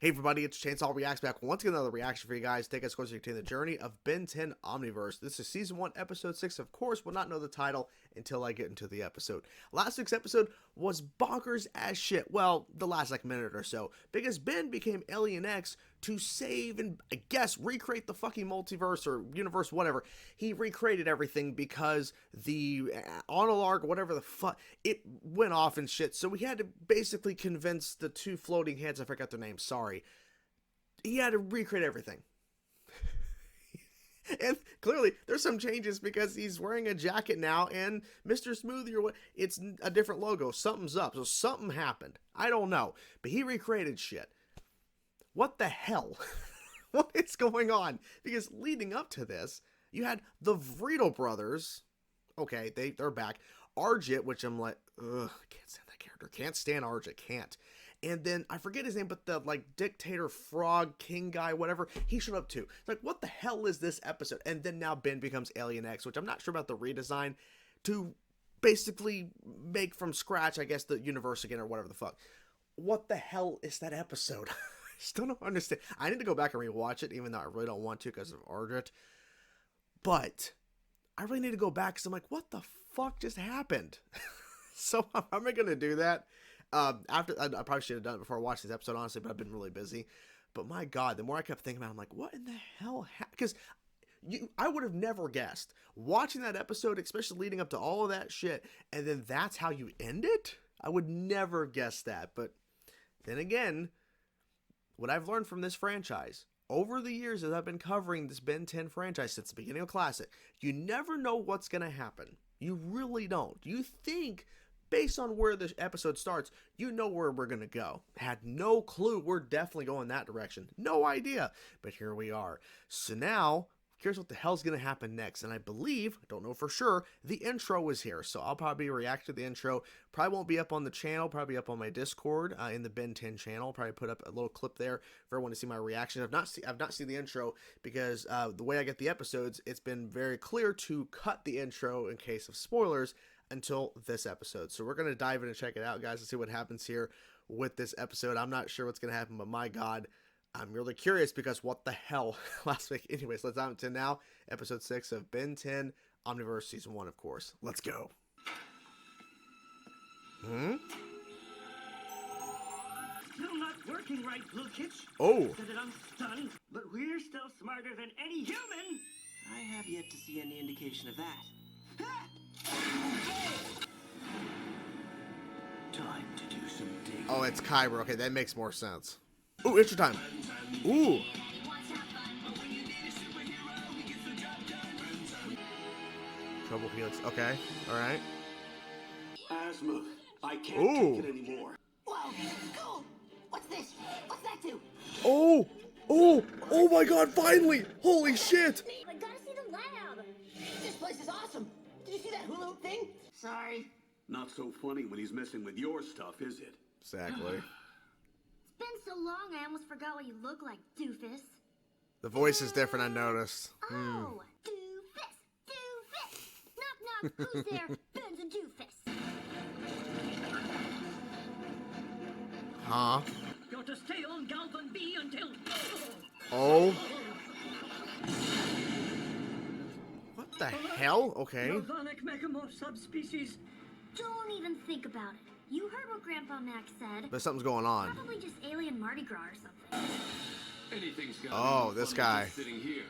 Hey everybody, it's Chainsaw Reacts back once again, another reaction for you guys. Take us closer to continue the journey of Ben 10 Omniverse. This is Season 1, Episode 6. Of course, we'll not know the title until I get into the episode. Last week's episode was bonkers as shit. Well, the last minute or so. Because Ben became Alien X to save and, I guess, recreate the fucking multiverse or universe, whatever. He recreated everything because the Analog, whatever the fuck, it went off and shit. So we had to basically convince the two floating heads, I forgot their names, sorry. He had to recreate everything. And clearly, there's some changes because he's wearing a jacket now, and Mr. Smoothie or what, it's a different logo. Something's up. So something happened. I don't know. But he recreated shit. What the hell? What is going on? Because leading up to this, you had the Vrito brothers. Okay, they're back. Argit, which I'm like, ugh, can't stand that character. Can't stand Argit. Can't. And then, I forget his name, but the, dictator frog king guy, whatever, he showed up too. It's like, what the hell is this episode? And then now Ben becomes Alien X, which I'm not sure about the redesign, to basically make from scratch, I guess, the universe again, or whatever the fuck. What the hell is that episode? I still don't understand. I need to go back and rewatch it, even though I really don't want to because of Argit. But I really need to go back because I'm like, what the fuck just happened? So how am I going to do that? After I probably should have done it before I watched this episode, honestly, but I've been really busy. But my God, the more I kept thinking about it, I'm like, what in the hell? Because I would have never guessed watching that episode, especially leading up to all of that shit, and then that's how you end it. I would never guess that. But then again, what I've learned from this franchise over the years as I've been covering this Ben 10 franchise since the beginning of Classic, you never know what's going to happen. You really don't. You think, based on where the episode starts, you know where we're going to go. Had no clue we're definitely going that direction. No idea. But here we are. So now, curious what the hell's going to happen next. And I believe, I don't know for sure, the intro is here. So I'll probably react to the intro. Probably won't be up on the channel. Probably up on my Discord in the Ben 10 channel. Probably put up a little clip there for everyone to see my reaction. I've not seen the intro because the way I get the episodes, it's been very clear to cut the intro in case of spoilers until this episode. So we're going to dive in and check it out, guys, and see what happens here with this episode. I'm not sure what's going to happen, but my God, I'm really curious because what the hell last week. Anyways, let's dive into now episode 6 of Ben 10 Omniverse Season 1, of course. Let's go. Still not working right, Blue Kitch. Oh. Said that I'm stunned, but we're still smarter than any human. I have yet to see any indication of that. Time to do some digging. Oh, it's Kyber. Okay, that makes more sense. Ooh, extra time. Ooh. Trouble Helix. Okay. All right. Asthma. I can't Ooh. take it anymore. Whoa, cool. What's this? What's that do? Oh. Oh. Oh my God! Finally! Holy shit! I gotta see the lab. This place is awesome. Did you see that hula hoop thing? Sorry. Not so funny when he's messing with your stuff, is it? Exactly. It's been so long, I almost forgot what you look like, doofus. The voice is different. I noticed. Oh, doofus, doofus. Knock, knock. Who's there? Ben's a doofus. Huh? You're to stay on Galvan B until... Oh. What the hell? Okay. Galvanic Mechamorph subspecies. Don't even think about it. You heard what Grandpa Max said. But something's going on. Probably just alien Mardi Gras or something. Anything's got Oh, this guy. sitting here.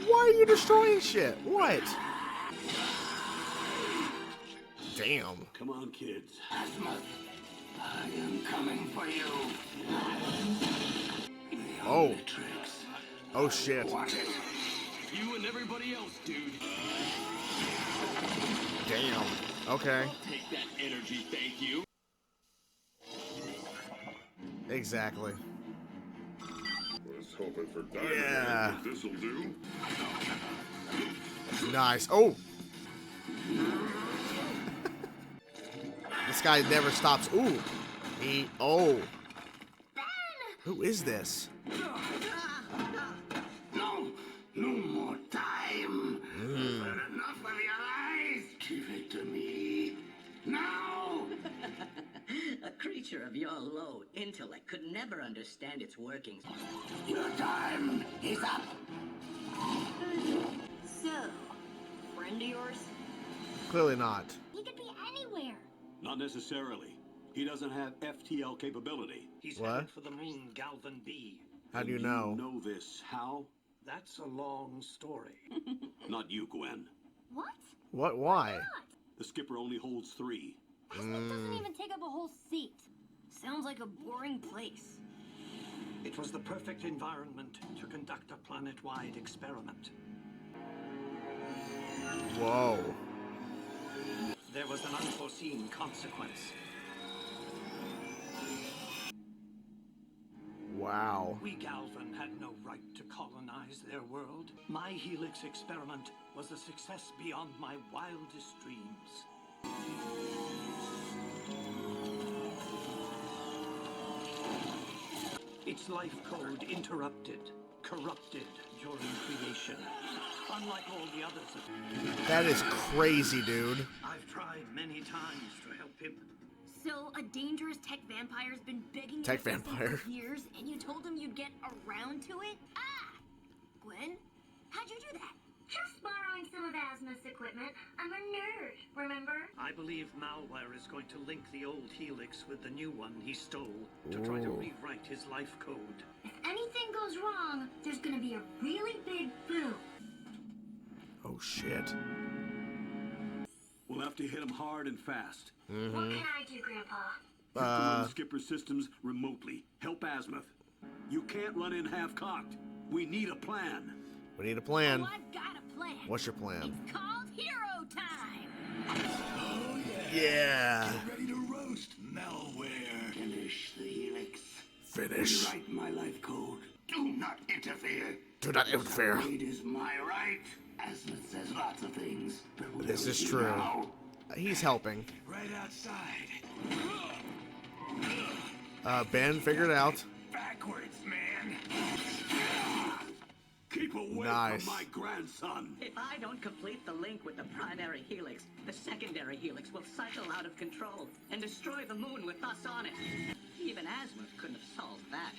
Why are you destroying shit? What? Damn. Come on, kids. Asthma. I am coming for you. The Oh. Omnitrix. Oh shit. Watch it. You and everybody else, dude. Damn. Okay. Take that energy, thank you. Exactly. Was hoping for diamond, Yeah. but this'll do. Nice. Oh. This guy never stops. Ooh. Oh. Who is this? No. No more time. I've had enough of your lies. Give it to me. Now. A creature creature of your low intellect could never understand its workings. Your time is up. So, friend of yours? Clearly not. He could be anywhere. Not necessarily. He doesn't have FTL capability. He's What? headed for the moon, Galvin B. How do you And know? You know this. How? That's a long story. Not you, Gwen. What? What? Why? The skipper only holds 3. Asmith doesn't even take up a whole seat. Sounds like a boring place. It was the perfect environment to conduct a planet-wide experiment. Whoa. There was an unforeseen consequence. Wow. We Galvan had no right to colonize their world. My Helix experiment was a success beyond my wildest dreams. Its life code interrupted, corrupted during creation. Unlike all the others, That is crazy, dude. I've tried many times to help him. So, a dangerous tech vampire's been begging you Tech to fix him vampire. for years, and you told him you'd get around to it? Ah! Gwen, how'd you do that? Just borrowing some of Asmus equipment. I'm a nerd, remember? I believe malware is going to link the old Helix with the new one he stole to try to Ooh. rewrite his life code. If anything goes wrong, there's gonna be a really big boom. Oh shit. We'll have to hit him hard and fast. What can I do, Grandpa? You can run skipper systems remotely. Help Azimuth. You can't run in half-cocked. We need a plan. We need a plan. Oh, I've got a plan. What's your plan? It's called Hero Time. Oh, Yeah. Get ready to roast malware. Finish the Helix. Finish. Rewrite my life code. Do not interfere. Do not interfere. It is my right. Asmith says lots of things, but what This do is we do true. now? He's helping. Right outside. Ben figured it out. Backwards, man. Keep away Nice. from my grandson. If I don't complete the link with the primary helix, the secondary helix will cycle out of control and destroy the moon with us on it. Even Azimuth couldn't have solved that.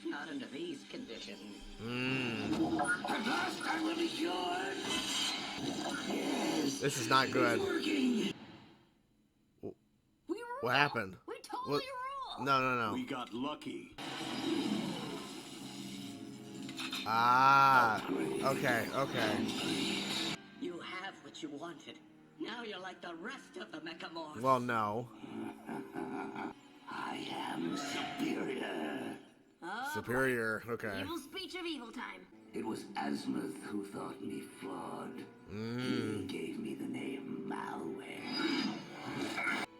Not under these conditions. At last I will be cured. Yes. This is not good. Working. We rule. What happened? We totally What? rule. No. We got lucky. Ah. Okay. You have what you wanted. Now you're like the rest of the mechamorphs. Well, no. I am superior. Superior. Okay. Evil speech of evil time. It was Asmuth who thought me flawed. He gave me the name malware.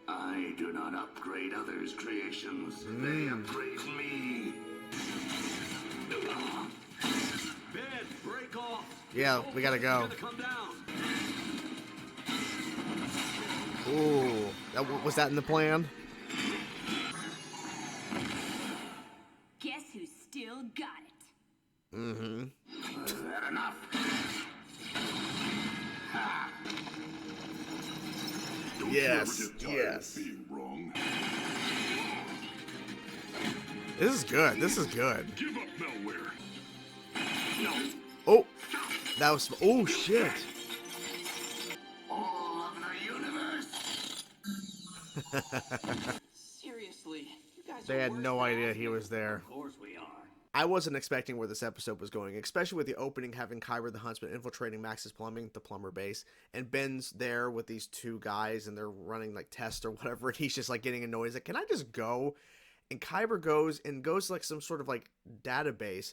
I do not upgrade others' creations. They upgrade me. Ben, break off. Yeah, we gotta go. Gotta come down. Ooh. Was that in the plan? Guess who still got it? Mm-hmm. Is that enough? Yes. Yes. Being wrong. This is good. This is good. Give up malware. Oh. That was. Oh shit. All of the universe. Seriously, you guys They are had worse no than idea Azimuth. he was there. Of course we are. I wasn't expecting where this episode was going, especially with the opening having Kyber the Huntsman infiltrating Max's plumbing, the plumber base, and Ben's there with these two guys and they're running like tests or whatever, and he's just like getting annoyed. He's like, can I just go? And Kyber goes to like some sort of like database,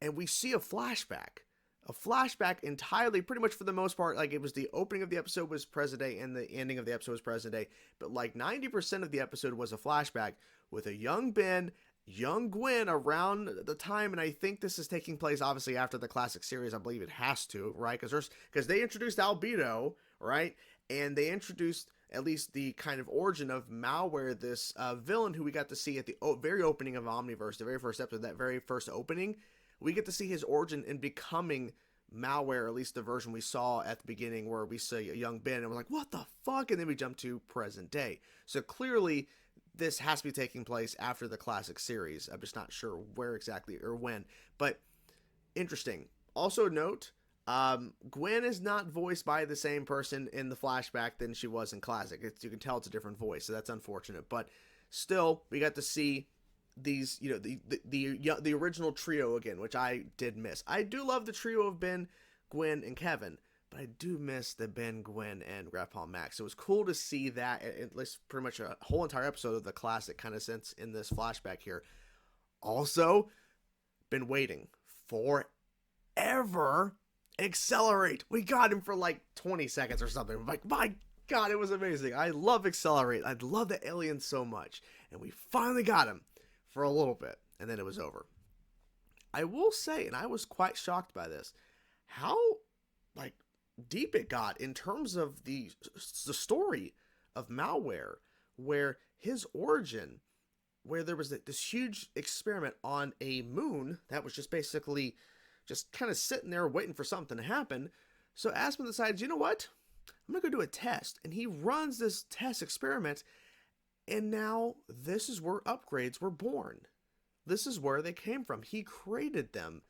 and we see a flashback. A flashback entirely, pretty much for the most part, like it was the opening of the episode was present day and the ending of the episode was present day, but like 90% of the episode was a flashback with a young Ben, young Gwen around the time, and I think this is taking place obviously after the classic series. I believe it has to, right? Because they introduced Albedo, right? And they introduced at least the kind of origin of Malware, this villain who we got to see at the very opening of Omniverse, the very first episode, that very first opening. We get to see his origin in becoming Malware, at least the version we saw at the beginning where we see a young Ben and we're like, what the fuck? And then we jump to present day. So clearly this has to be taking place after the classic series. I'm just not sure where exactly or when, but interesting. Also note, Gwen is not voiced by the same person in the flashback than she was in classic. You can tell it's a different voice, so that's unfortunate. But still, we got to see these, you know, the original trio again, which I did miss. I do love the trio of Ben, Gwen, and Kevin, but I do miss the Ben, Gwen, and Grandpa Max. So it was cool to see that, at least pretty much a whole entire episode of the classic kind of sense in this flashback here. Also, been waiting forever. Accelerate. We got him for like 20 seconds or something. I'm like, my God, it was amazing. I love Accelerate. I love the alien so much. And we finally got him for a little bit. And then it was over. I will say, and I was quite shocked by this, how like deep it got in terms of the story of Malware, where his origin, where there was this huge experiment on a moon that was just basically just kind of sitting there waiting for something to happen. So Aspen decides, you know what? I'm going to go do a test. And he runs this test experiment. And now this is where upgrades were born. This is where they came from. He created them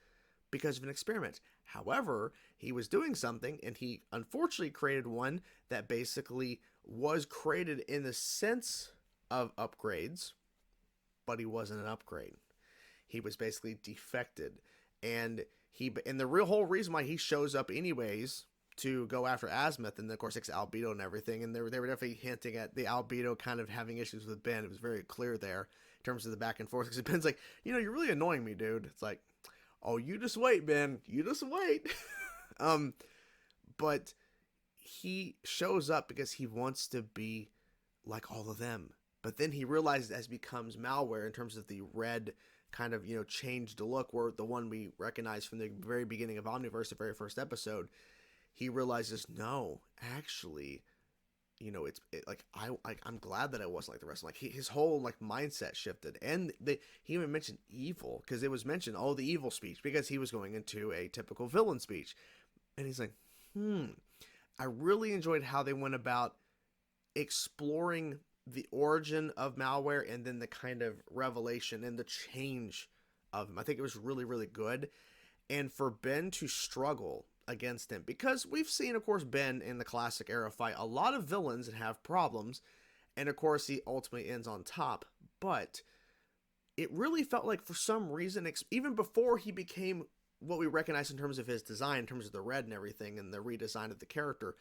because of an experiment. However, he was doing something, and he unfortunately created one that basically was created in the sense of upgrades, but he wasn't an upgrade. He was basically defected. And the real whole reason why he shows up anyways to go after Azimuth, and of course it's Albedo and everything, and they were definitely hinting at the Albedo kind of having issues with Ben. It was very clear there in terms of the back and forth, because Ben's like, you know, you're really annoying me, dude. It's like, oh, you just wait, Ben. You just wait. But he shows up because he wants to be like all of them. But then he realizes as becomes Malware in terms of the red kind of, you know, changed look, where the one we recognize from the very beginning of Omniverse, the very first episode, he realizes, no, actually, you know, I'm glad that I wasn't like the rest of them. Like his whole like mindset shifted, and he even mentioned evil, because it was mentioned, oh, the evil speech, because he was going into a typical villain speech, and he's like, I really enjoyed how they went about exploring the origin of Malware and then the kind of revelation and the change of him. I think it was really, really good. And for Ben to struggle against him, because we've seen, of course, Ben in the classic era fight a lot of villains and have problems, and of course he ultimately ends on top. But it really felt like for some reason, even before he became what we recognize in terms of his design, in terms of the red and everything and the redesign of the character,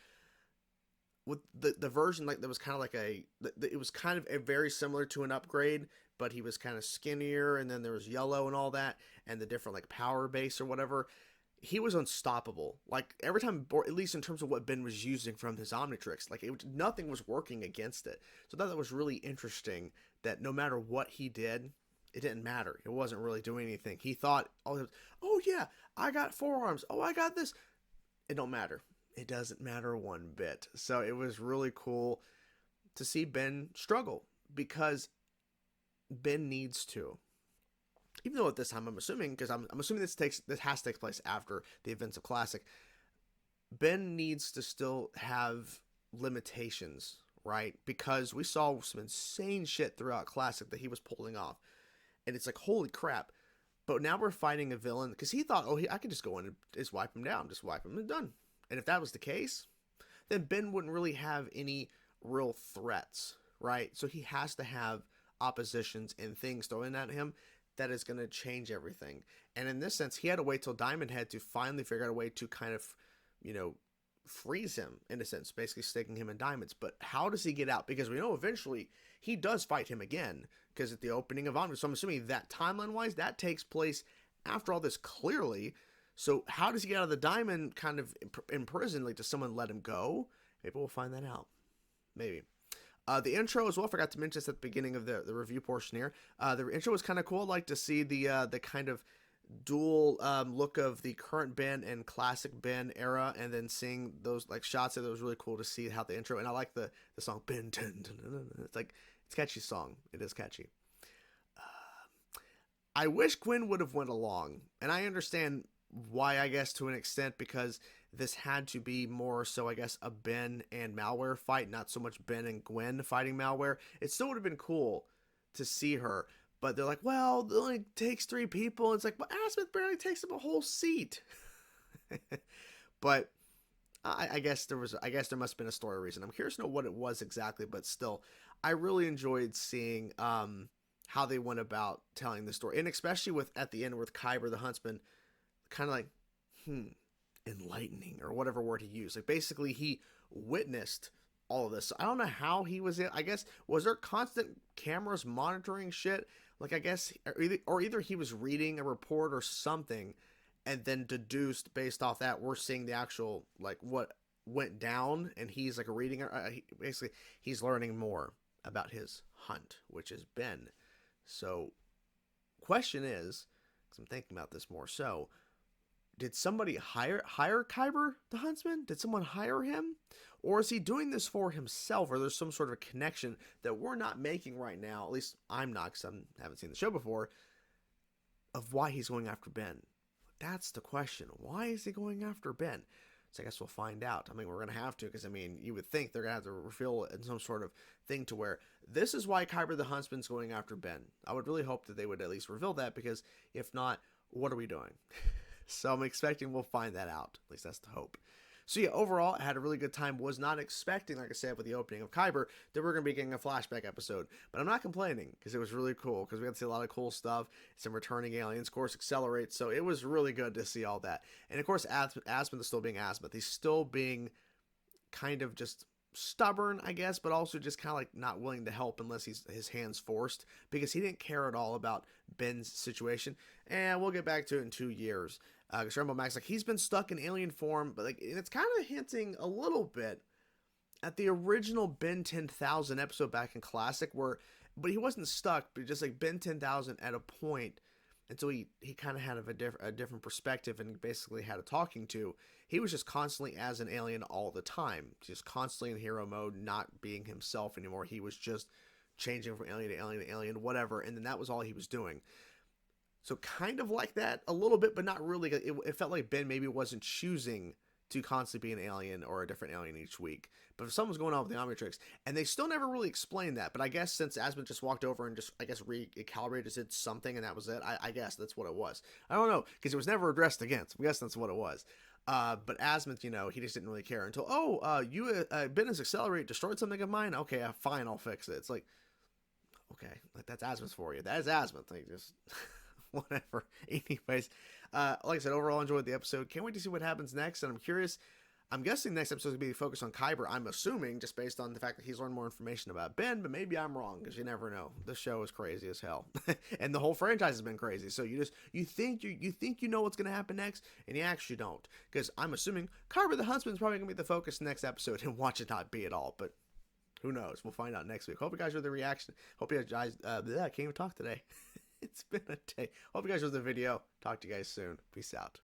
with the version like that was kind of like it was kind of a very similar to an upgrade, but he was kind of skinnier, and then there was yellow and all that, and the different like power base or whatever. He was unstoppable. Like every time, at least in terms of what Ben was using from his Omnitrix, like nothing was working against it. So I thought that was really interesting, that no matter what he did, it didn't matter. It wasn't really doing anything. He thought, oh yeah, I got forearms. Oh, I got this. It don't matter. It doesn't matter one bit. So it was really cool to see Ben struggle, because Ben needs to. Even though at this time I'm assuming, because I'm assuming this has to take place after the events of Classic, Ben needs to still have limitations, right? Because we saw some insane shit throughout Classic that he was pulling off, and it's like, holy crap. But now we're fighting a villain, because he thought, I could just go in and just wipe him down, just wipe him and done. And if that was the case, then Ben wouldn't really have any real threats, right? So he has to have oppositions and things thrown at him that is going to change everything. And in this sense, he had to wait till Diamond Head to finally figure out a way to kind of, you know, freeze him, in a sense, basically sticking him in diamonds. But how does he get out? Because we know eventually he does fight him again, because at the opening of Omniverse, so I'm assuming that timeline-wise, that takes place after all this clearly. So how does he get out of the diamond kind of in prison? Like, does someone let him go? Maybe we'll find that out. Maybe. The intro as well, I forgot to mention this at the beginning of the review portion here. The intro was kind of cool. I like to see the kind of dual look of the current Ben and classic Ben era, and then seeing those like shots of it was really cool to see how the intro. And I like the song Ben Tennyson. It's like, it's a catchy song. It is catchy. I wish Gwen would have went along, and I understand why, I guess, to an extent, because this had to be more so, I guess, a Ben and Malware fight, not so much Ben and Gwen fighting Malware. It still would have been cool to see her, but they're like, well, it only takes 3 people. It's like, well, Asmith barely takes up a whole seat. But I guess there must have been a story reason. I'm curious to know what it was exactly, but still, I really enjoyed seeing how they went about telling the story, and especially with at the end with Kyber the Huntsman, kind of like, enlightening, or whatever word he used. Like, basically, he witnessed all of this. So I don't know how he was I guess, was there constant cameras monitoring shit? Like, I guess, or either he was reading a report or something, and then deduced based off that we're seeing the actual, like, what went down, and he's like reading basically he's learning more about his hunt, which is Ben. So question is, because I'm thinking about this more, so did somebody hire Kyber the Huntsman? Did someone hire him? Or is he doing this for himself? Or there's some sort of connection that we're not making right now, at least I'm not, because I haven't seen the show before, of why he's going after Ben. That's the question. Why is he going after Ben? So I guess we'll find out. I mean, we're going to have to, because, I mean, you would think they're going to have to reveal it in some sort of thing to where this is why Kyber the Huntsman's going after Ben. I would really hope that they would at least reveal that, because if not, what are we doing? So I'm expecting we'll find that out. At least that's the hope. So yeah, overall, I had a really good time. Was not expecting, like I said, with the opening of Kyber, that we're going to be getting a flashback episode. But I'm not complaining, because it was really cool, because we got to see a lot of cool stuff. Some returning aliens, of course, accelerate. So it was really good to see all that. And of course, Asmith is still being Asmith. He's still being kind of just stubborn, I guess, but also just kind of like not willing to help unless his hands forced, because he didn't care at all about Ben's situation. And we'll get back to it in 2 years. Because Rainbow Max, like, he's been stuck in alien form, but like, it's kind of hinting a little bit at the original Ben 10,000 episode back in Classic, but he wasn't stuck, but just like Ben 10,000 at a point until he kind of had a different perspective and basically had a talking to. He was just constantly as an alien all the time, just constantly in hero mode, not being himself anymore. He was just changing from alien to alien to alien, whatever, and then that was all he was doing. So kind of like that a little bit, but not really. It felt like Ben maybe wasn't choosing to constantly be an alien or a different alien each week. But if something was going on with the Omnitrix, and they still never really explained that. But I guess since Asmund just walked over and just, I guess, recalibrated, did something, and that was it. I guess that's what it was. I don't know, because it was never addressed again. So I guess that's what it was. But Asmund, he just didn't really care until, Ben has accelerated, destroyed something of mine. Okay, fine, I'll fix it. It's like, okay, like, that's Asmund for you. That is Asmund. Like, just whatever. Anyways, like I said, overall enjoyed the episode. Can't wait to see what happens next, and I'm curious. I'm guessing next episode is going to be focused on Kyber. I'm assuming, just based on the fact that he's learned more information about Ben, but maybe I'm wrong, because you never know. This show is crazy as hell, and the whole franchise has been crazy. So you think you know what's going to happen next, and you actually don't. Because I'm assuming Kyber the Huntsman is probably going to be the focus next episode, and watch it not be at all. But who knows? We'll find out next week. Hope you guys enjoyed the reaction. Hope you guys. I can't even talk today. It's been a day. Hope you guys enjoyed the video. Talk to you guys soon. Peace out.